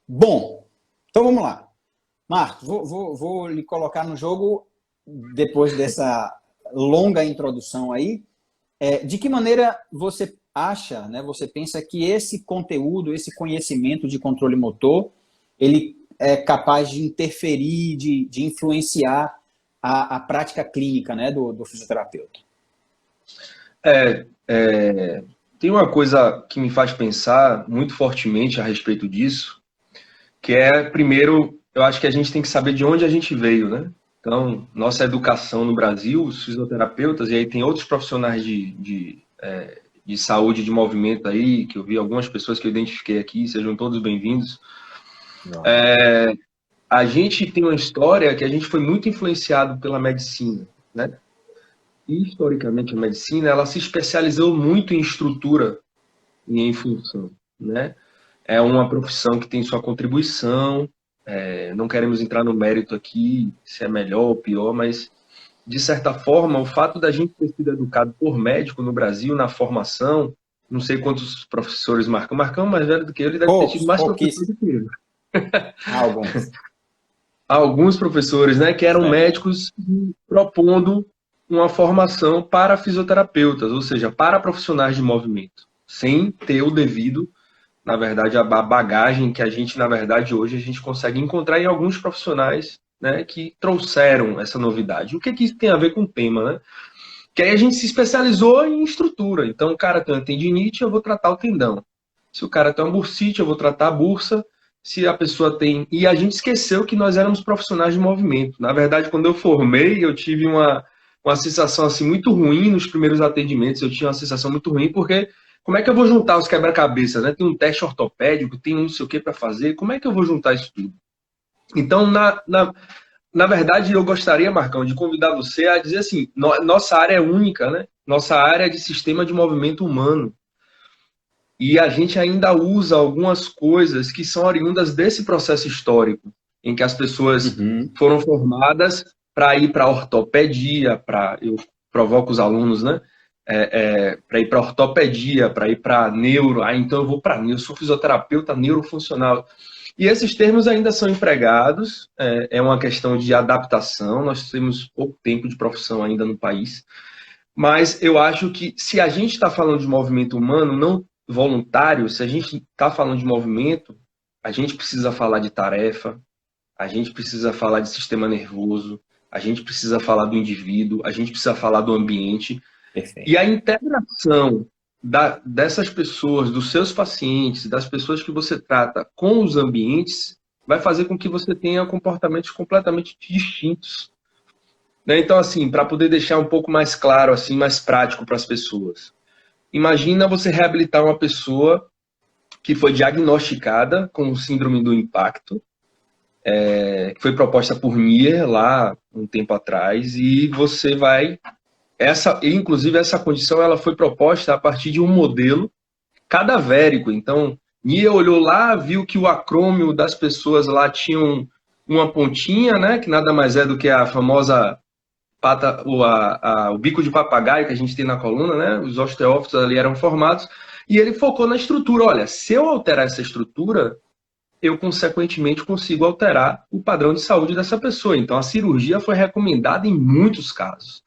Bom, então vamos lá. Marcos, vou lhe colocar no jogo depois dessa longa introdução aí. De que maneira você acha, né, você pensa que esse conteúdo, esse conhecimento de controle motor, ele é capaz de interferir, de influenciar a prática clínica, né, do fisioterapeuta? É, Tem uma coisa que me faz pensar muito fortemente a respeito disso, que é, primeiro, eu acho que a gente tem que saber de onde a gente veio, né? Então, nossa educação no Brasil, os fisioterapeutas, e aí tem outros profissionais de saúde, de movimento aí, que eu vi algumas pessoas que eu identifiquei aqui, sejam todos bem-vindos. A gente tem uma história que a gente foi muito influenciado pela medicina, né? E, historicamente, a medicina, ela se especializou muito em estrutura e em função, né? É uma profissão que tem sua contribuição, não queremos entrar no mérito aqui, se é melhor ou pior, mas, de certa forma, o fato da gente ter sido educado por médico no Brasil, na formação, não sei quantos professores Marcão mais velho do que ele, deve ter tido mais professores Pouquíssimo. do que ele. Alguns. Alguns professores, né, que eram É. médicos propondo uma formação para fisioterapeutas, ou seja, para profissionais de movimento, sem ter o devido, na verdade, a bagagem que a gente, na verdade, hoje a gente consegue encontrar em alguns profissionais, né, que trouxeram essa novidade. O que isso tem a ver com o tema, né? Que aí a gente se especializou em estrutura. Então, o cara tem uma tendinite, eu vou tratar o tendão. Se o cara tem uma bursite, eu vou tratar a bursa. Se a pessoa tem... E a gente esqueceu que nós éramos profissionais de movimento. Na verdade, quando eu formei, eu tive uma sensação assim muito ruim nos primeiros atendimentos. Eu tinha uma sensação muito ruim, porque como é que eu vou juntar os quebra-cabeças, né? Tem um teste ortopédico, tem um não sei o que para fazer. Como é que eu vou juntar isso tudo? Então, na verdade, eu gostaria, Marcão, de convidar você a dizer assim, nossa área é única, né? Nossa área é de sistema de movimento humano. E a gente ainda usa algumas coisas que são oriundas desse processo histórico, em que as pessoas Uhum. foram formadas para ir para ortopedia, eu provoco os alunos, né? Para ir para ortopedia, para ir para neuro, então eu vou para neuro, eu sou fisioterapeuta neurofuncional. E esses termos ainda são empregados, é uma questão de adaptação, nós temos pouco tempo de profissão ainda no país, mas eu acho que se a gente está falando de movimento humano não voluntário, se a gente está falando de movimento, a gente precisa falar de tarefa, a gente precisa falar de sistema nervoso, a gente precisa falar do indivíduo, a gente precisa falar do ambiente, e Perfeito. a integração dessas pessoas, dos seus pacientes, das pessoas que você trata com os ambientes, vai fazer com que você tenha comportamentos completamente distintos. Né? Então, assim, para poder deixar um pouco mais claro, assim, mais prático para as pessoas. Imagina você reabilitar uma pessoa que foi diagnosticada com síndrome do impacto, que foi proposta por Nier lá um tempo atrás, e você vai... inclusive, essa condição ela foi proposta a partir de um modelo cadavérico. Então, Nier olhou lá, viu que o acrômio das pessoas lá tinham uma pontinha, né, que nada mais é do que a famosa o bico de papagaio que a gente tem na coluna, né? Os osteófitos ali eram formados, e ele focou na estrutura. Olha, se eu alterar essa estrutura, eu consequentemente consigo alterar o padrão de saúde dessa pessoa. Então a cirurgia foi recomendada em muitos casos.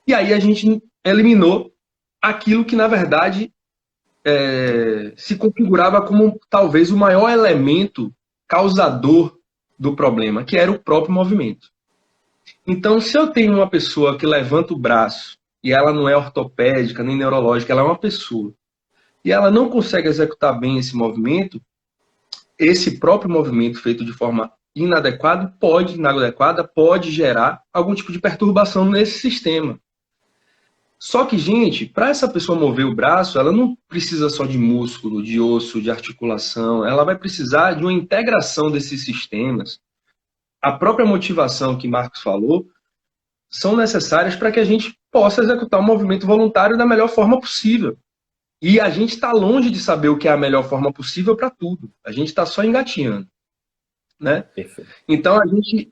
E aí a gente eliminou aquilo que na verdade se configurava como talvez o maior elemento causador do problema, que era o próprio movimento. Então, se eu tenho uma pessoa que levanta o braço e ela não é ortopédica nem neurológica, ela é uma pessoa, e ela não consegue executar bem esse movimento, esse próprio movimento feito de forma inadequada pode gerar algum tipo de perturbação nesse sistema. Só que, gente, para essa pessoa mover o braço, ela não precisa só de músculo, de osso, de articulação, ela vai precisar de uma integração desses sistemas. A própria motivação que Marcos falou são necessárias para que a gente possa executar o movimento voluntário da melhor forma possível. E a gente está longe de saber o que é a melhor forma possível para tudo. A gente está só engatinhando. Né? Perfeito. Então, a gente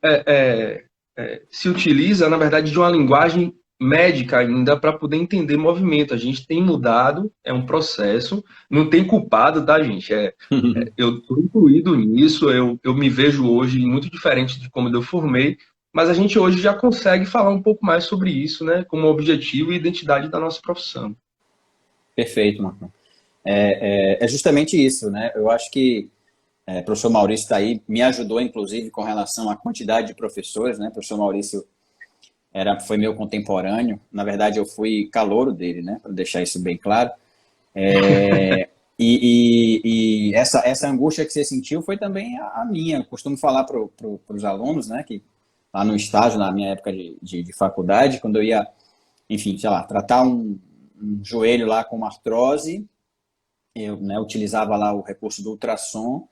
se utiliza, na verdade, de uma linguagem médica ainda para poder entender movimento. A gente tem mudado, é um processo, não tem culpado, tá, gente? Eu estou incluído nisso, eu me vejo hoje muito diferente de como eu formei, mas a gente hoje já consegue falar um pouco mais sobre isso, né? Como objetivo e identidade da nossa profissão. Perfeito, Marcão. É justamente isso, né? Eu acho que o professor Maurício está aí, me ajudou, inclusive, com relação à quantidade de professores, né? O professor Maurício foi meu contemporâneo. Na verdade, eu fui calouro dele, né? Para deixar isso bem claro. E essa angústia que você sentiu foi também a minha. Eu costumo falar para os alunos, né? Que lá no estágio, na minha época de faculdade, quando eu ia, enfim, sei lá, tratar um joelho lá com uma artrose, eu, né, utilizava lá o recurso do ultrassom.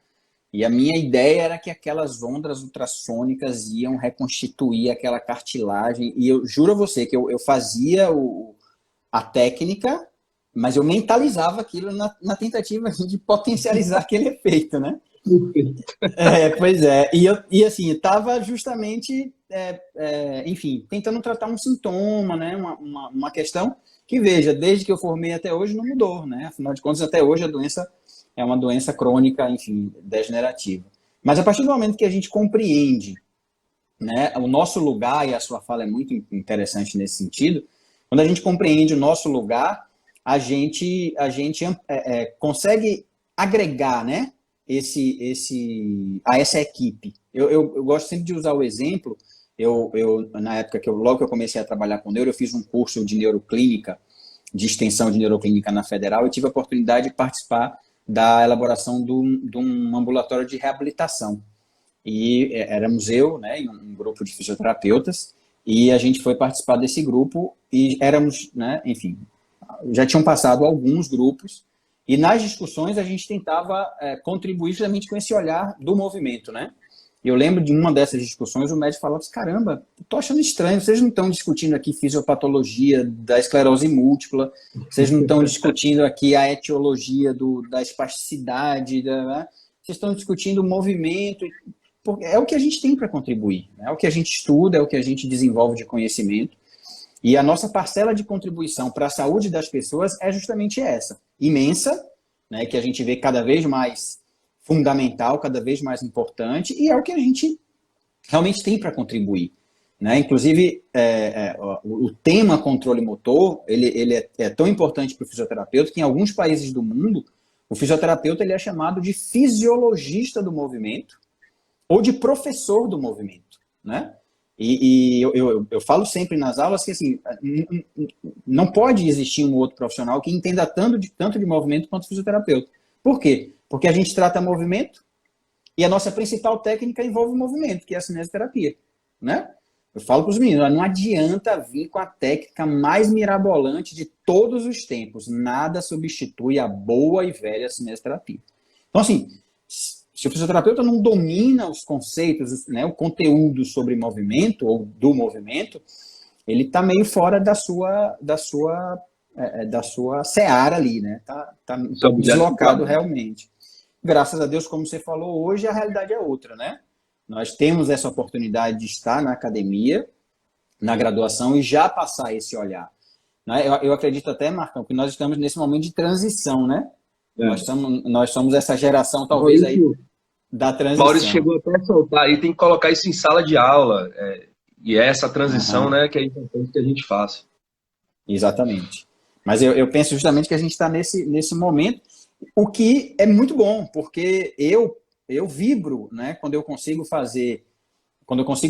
E a minha ideia era que aquelas ondas ultrassônicas iam reconstituir aquela cartilagem. E eu juro a você que eu fazia a técnica, mas eu mentalizava aquilo na tentativa de potencializar aquele efeito, né? Pois é. E assim, estava justamente, enfim, tentando tratar um sintoma, né? Uma questão que, veja, desde que eu formei até hoje não mudou, né? Afinal de contas, até hoje a doença é uma doença crônica, enfim, degenerativa. Mas a partir do momento que a gente compreende, né, o nosso lugar, e a sua fala é muito interessante nesse sentido, quando a gente compreende o nosso lugar, a gente consegue agregar, né, a essa equipe. Eu gosto sempre de usar o exemplo, na época logo que eu comecei a trabalhar com neuro, eu fiz um curso de neuroclínica, de extensão de neuroclínica na Federal, e tive a oportunidade de participar da elaboração de um ambulatório de reabilitação. E éramos eu, né, e um grupo de fisioterapeutas, e a gente foi participar desse grupo e éramos, né, enfim, já tinham passado alguns grupos, e nas discussões a gente tentava contribuir justamente com esse olhar do movimento, né? Eu lembro de uma dessas discussões, o médico falou assim, caramba, tô achando estranho, vocês não estão discutindo aqui fisiopatologia da esclerose múltipla, vocês não estão discutindo aqui a etiologia da espasticidade, né? Vocês estão discutindo o movimento, é o que a gente tem para contribuir, né? É o que a gente estuda, é o que a gente desenvolve de conhecimento, e a nossa parcela de contribuição para a saúde das pessoas é justamente essa, imensa, né, que a gente vê cada vez mais fundamental, cada vez mais importante, e é o que a gente realmente tem para contribuir, né? Inclusive, o tema controle motor, ele é tão importante para o fisioterapeuta que em alguns países do mundo, o fisioterapeuta ele é chamado de fisiologista do movimento ou de professor do movimento, né? E eu falo sempre nas aulas que assim, não pode existir um outro profissional que entenda tanto de movimento quanto o fisioterapeuta. Por quê? Porque a gente trata movimento e a nossa principal técnica envolve o movimento, que é a cinesioterapia, né? Eu falo para os meninos, não adianta vir com a técnica mais mirabolante de todos os tempos. Nada substitui a boa e velha cinesioterapia. Então, assim, se o fisioterapeuta não domina os conceitos, né, o conteúdo sobre movimento ou do movimento, ele está meio fora da sua seara ali, né? Tá um pouco deslocado realmente. Graças a Deus, como você falou, hoje a realidade é outra, né? Nós temos essa oportunidade de estar na academia, na graduação e já passar esse olhar. Né? Eu acredito até, Marcão, que nós estamos nesse momento de transição, né? Nós somos essa geração, talvez, Maurício, aí, da transição. Maurício chegou até a soltar, e tem que colocar isso em sala de aula. E é essa transição, né, que é importante que a gente faça. Exatamente. Mas eu penso justamente que a gente está nesse momento, o que é muito bom, porque eu vibro, né, quando eu consigo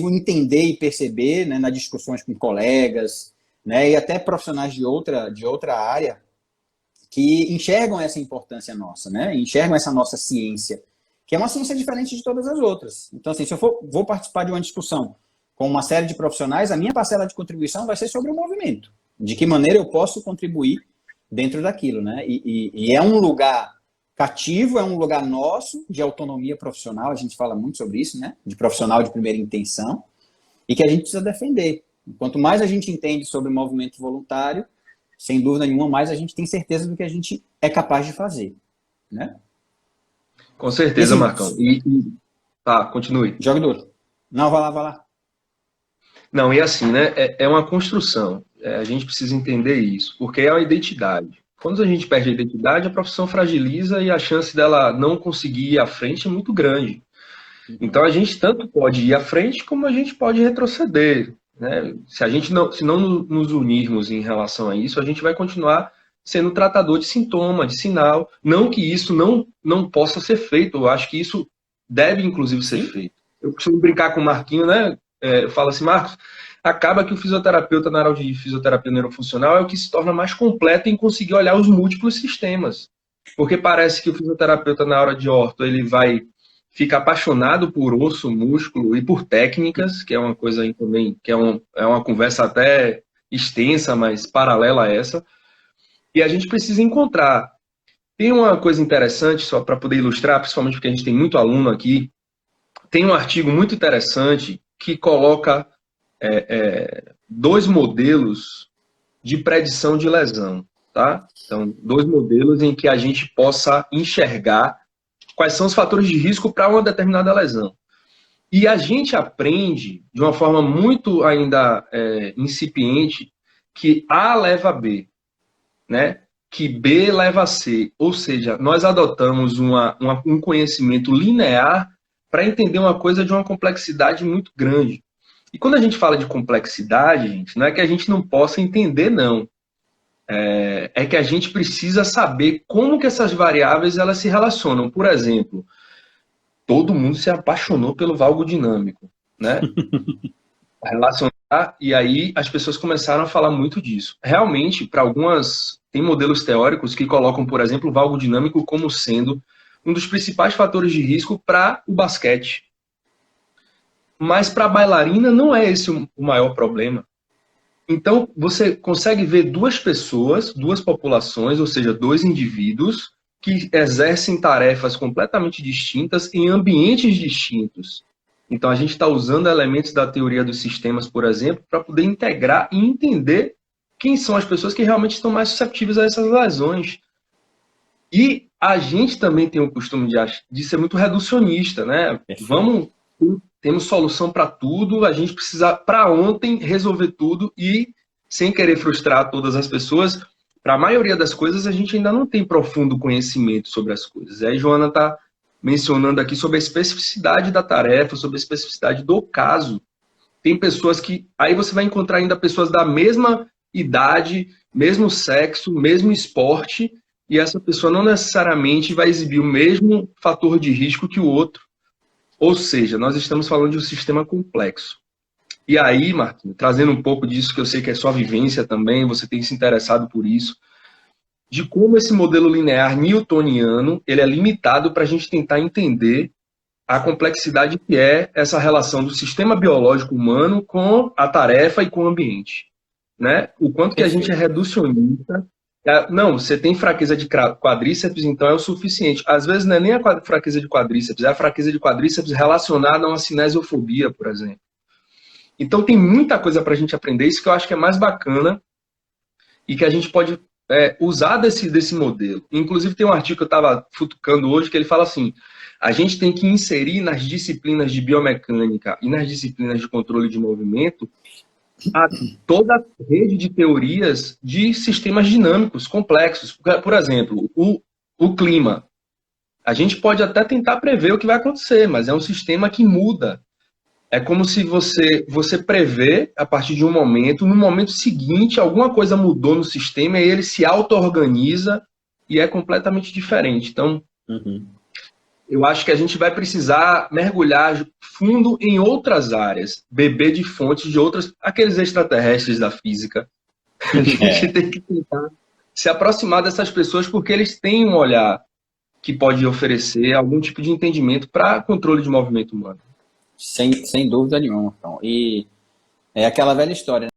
entender e perceber, né, nas discussões com colegas, né, e até profissionais de outra área, que enxergam essa importância nossa, né, enxergam essa nossa ciência, que é uma ciência diferente de todas as outras. Então, assim, se eu vou participar de uma discussão com uma série de profissionais, a minha parcela de contribuição vai ser sobre o movimento. De que maneira eu posso contribuir dentro daquilo, né? E é um lugar cativo, é um lugar nosso de autonomia profissional, a gente fala muito sobre isso, né? De profissional de primeira intenção, e que a gente precisa defender. Quanto mais a gente entende sobre o movimento voluntário, sem dúvida nenhuma, mais a gente tem certeza do que a gente é capaz de fazer, né? Com certeza, Marcão. Tá, continue. Jogue duro. Não, vai lá. Não, e assim, né? É uma construção. A gente precisa entender isso, porque é uma identidade. Quando a gente perde a identidade, a profissão fragiliza e a chance dela não conseguir ir à frente é muito grande. Então a gente tanto pode ir à frente como a gente pode retroceder, né? Se a gente não, se não nos unirmos em relação a isso, a gente vai continuar sendo tratador de sintoma, de sinal. Não que isso não possa ser feito, eu acho que isso deve inclusive ser feito. Eu costumo brincar com o Marquinho, né? Eu falo assim, Marcos, acaba que o fisioterapeuta na área de fisioterapia neurofuncional é o que se torna mais completo em conseguir olhar os múltiplos sistemas. Porque parece que o fisioterapeuta na hora de orto, ele vai fica apaixonado por osso, músculo e por técnicas, que é uma coisa aí também, que é uma conversa até extensa, mas paralela a essa. E a gente precisa encontrar. Tem uma coisa interessante, só para poder ilustrar, principalmente porque a gente tem muito aluno aqui, tem um artigo muito interessante que coloca dois modelos de predição de lesão, tá? Então, dois modelos em que a gente possa enxergar quais são os fatores de risco para uma determinada lesão. E a gente aprende, de uma forma muito ainda incipiente, que A leva a B, né? Que B leva a C. Ou seja, nós adotamos um conhecimento linear para entender uma coisa de uma complexidade muito grande. E quando a gente fala de complexidade, gente, não é que a gente não possa entender, não. É que a gente precisa saber como que essas variáveis elas se relacionam. Por exemplo, todo mundo se apaixonou pelo valgo dinâmico, né? Relacionar, e aí as pessoas começaram a falar muito disso. Realmente, para algumas, tem modelos teóricos que colocam, por exemplo, o valgo dinâmico como sendo um dos principais fatores de risco para o basquete. Mas para a bailarina não é esse o maior problema. Então, você consegue ver duas pessoas, duas populações, ou seja, dois indivíduos que exercem tarefas completamente distintas em ambientes distintos. Então, a gente está usando elementos da teoria dos sistemas, por exemplo, para poder integrar e entender quem são as pessoas que realmente estão mais susceptíveis a essas lesões. E a gente também tem o costume de ser muito reducionista, né? Temos solução para tudo, a gente precisa, para ontem, resolver tudo e, sem querer frustrar todas as pessoas, para a maioria das coisas, a gente ainda não tem profundo conhecimento sobre as coisas. Aí, Joana está mencionando aqui sobre a especificidade da tarefa, sobre a especificidade do caso. Tem pessoas que... Aí você vai encontrar ainda pessoas da mesma idade, mesmo sexo, mesmo esporte, e essa pessoa não necessariamente vai exibir o mesmo fator de risco que o outro. Ou seja, nós estamos falando de um sistema complexo. E aí, Marquinhos, trazendo um pouco disso, que eu sei que é sua vivência também, você tem se interessado por isso, de como esse modelo linear newtoniano ele é limitado para a gente tentar entender a complexidade que é essa relação do sistema biológico humano com a tarefa e com o ambiente. Né? O quanto que a gente é reducionista. Não, você tem fraqueza de quadríceps, então é o suficiente. Às vezes não é nem a fraqueza de quadríceps, é a fraqueza de quadríceps relacionada a uma cinesiofobia, por exemplo. Então tem muita coisa para a gente aprender, isso que eu acho que é mais bacana e que a gente pode usar desse modelo. Inclusive tem um artigo que eu estava futucando hoje que ele fala assim, a gente tem que inserir nas disciplinas de biomecânica e nas disciplinas de controle de movimento toda a rede de teorias de sistemas dinâmicos complexos. Por exemplo, o clima. A gente pode até tentar prever o que vai acontecer, mas é um sistema que muda. É como se você prevê a partir de um momento, no momento seguinte, alguma coisa mudou no sistema e ele se auto-organiza e é completamente diferente. Então, eu acho que a gente vai precisar mergulhar fundo em outras áreas, beber de fontes de outras, aqueles extraterrestres da física. A gente tem que tentar se aproximar dessas pessoas porque eles têm um olhar que pode oferecer algum tipo de entendimento para controle de movimento humano. Sem dúvida nenhuma. Então. E é aquela velha história, né?